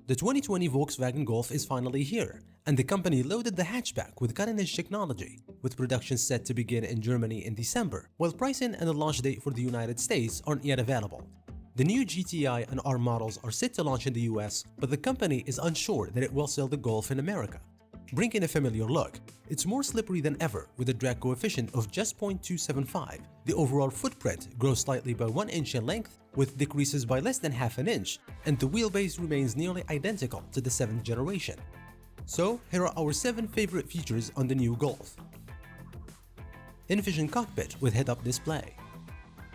The 2020 Volkswagen Golf is finally here, and the company loaded the hatchback with cutting-edge technology, with production set to begin in Germany in December, while pricing and the launch date for the United States aren't yet available. The new GTI and R models are set to launch in the US, but the company is unsure that it will sell the Golf in America. Bringing a familiar look, it's more slippery than ever with a drag coefficient of just 0.275. The overall footprint grows slightly by 1 inch in length, with decreases by less than half an inch, and the wheelbase remains nearly identical to the 7th generation. So, here are our 7 favorite features on the new Golf. Innovision Cockpit with head-up display.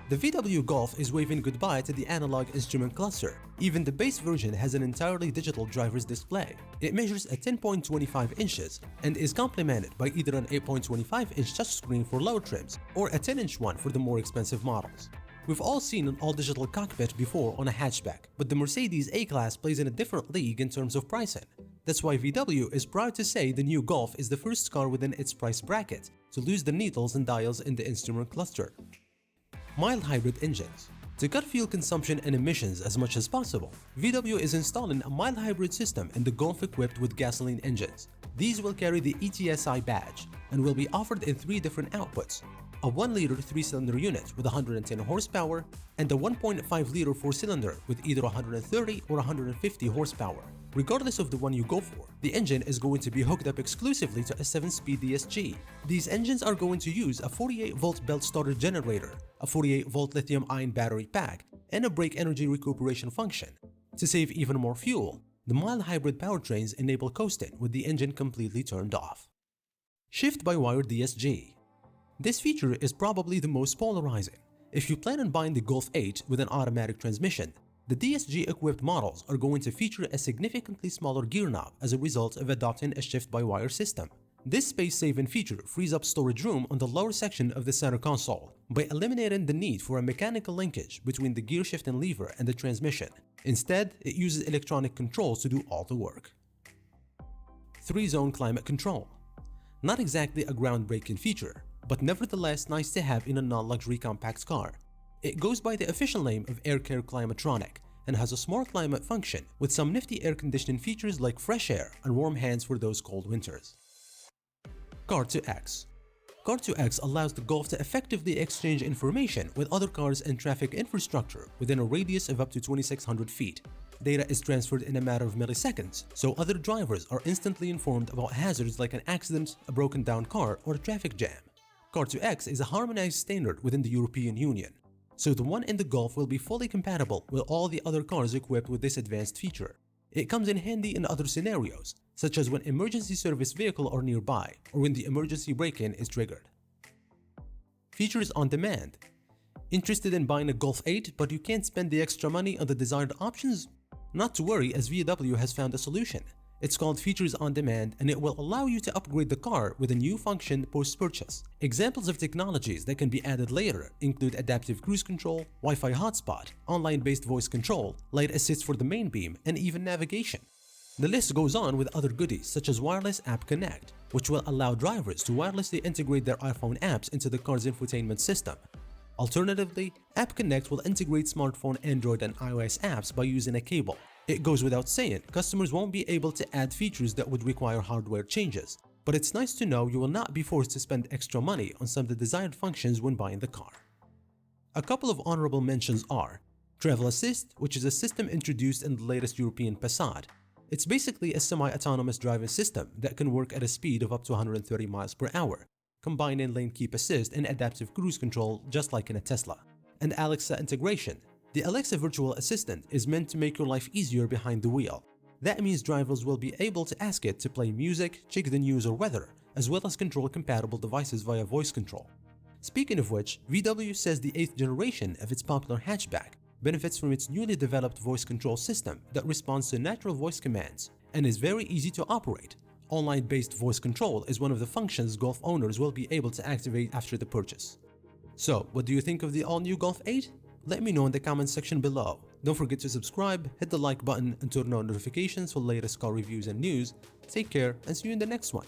The VW Golf is waving goodbye to the analog instrument cluster. Even the base version has an entirely digital driver's display. It measures at 10.25 inches and is complemented by either an 8.25-inch touchscreen for lower trims or a 10-inch one for the more expensive models. We've all seen an all-digital cockpit before on a hatchback, but the Mercedes A-Class plays in a different league in terms of pricing. That's why VW is proud to say the new Golf is the first car within its price bracket to lose the needles and dials in the instrument cluster. Mild hybrid engines. To cut fuel consumption and emissions as much as possible, VW is installing a mild hybrid system in the Golf equipped with gasoline engines. These will carry the ETSI badge and will be offered in 3 different outputs: a 1-liter 3-cylinder unit with 110 horsepower and a 1.5-liter 4-cylinder with either 130 or 150 horsepower. Regardless of the one you go for, the engine is going to be hooked up exclusively to a 7-speed DSG. These engines are going to use a 48-volt belt starter generator, a 48-volt lithium-ion battery pack, and a brake energy recuperation function. To save even more fuel, the mild hybrid powertrains enable coasting with the engine completely turned off. Shift-by-wire DSG. This feature is probably the most polarizing. If you plan on buying the Golf 8 with an automatic transmission, the DSG-equipped models are going to feature a significantly smaller gear knob as a result of adopting a shift-by-wire system. This space-saving feature frees up storage room on the lower section of the center console by eliminating the need for a mechanical linkage between the gear shifting lever and the transmission. Instead, it uses electronic controls to do all the work. 3-zone climate control. Not exactly a groundbreaking feature, but nevertheless nice to have in a non-luxury compact car. It goes by the official name of AirCare Climatronic and has a smart climate function with some nifty air conditioning features like fresh air and warm hands for those cold winters. Car2X. Car2X allows the Golf to effectively exchange information with other cars and traffic infrastructure within a radius of up to 2,600 feet. Data is transferred in a matter of milliseconds, so other drivers are instantly informed about hazards like an accident, a broken down car, or a traffic jam. Car2X is a harmonized standard within the European Union, so the one in the Golf will be fully compatible with all the other cars equipped with this advanced feature. It comes in handy in other scenarios, such as when emergency service vehicles are nearby or when the emergency brake-in is triggered. Features on demand. Interested in buying a Golf 8 but you can't spend the extra money on the desired options? Not to worry, as VW has found a solution. It's called Features on Demand, and it will allow you to upgrade the car with a new function post-purchase. Examples of technologies that can be added later include adaptive cruise control, Wi-Fi hotspot, online-based voice control, light assist for the main beam, and even navigation. The list goes on with other goodies such as Wireless App Connect, which will allow drivers to wirelessly integrate their iPhone apps into the car's infotainment system. Alternatively, App Connect will integrate smartphone Android and iOS apps by using a cable. It goes without saying, customers won't be able to add features that would require hardware changes, but it's nice to know you will not be forced to spend extra money on some of the desired functions when buying the car. A couple of honorable mentions are Travel Assist, which is a system introduced in the latest European Passat. It's basically a semi-autonomous driving system that can work at a speed of up to 130 miles per hour, combining lane keep assist and adaptive cruise control just like in a Tesla. And Alexa integration. The Alexa virtual assistant is meant to make your life easier behind the wheel. That means drivers will be able to ask it to play music, check the news or weather, as well as control compatible devices via voice control. Speaking of which, VW says the 8th generation of its popular hatchback benefits from its newly developed voice control system that responds to natural voice commands and is very easy to operate. Online-based voice control is one of the functions Golf owners will be able to activate after the purchase. So, what do you think of the all-new Golf 8? Let me know in the comment section below. Don't forget to subscribe, hit the like button, and turn on notifications for latest car reviews and news. Take care and see you in the next one.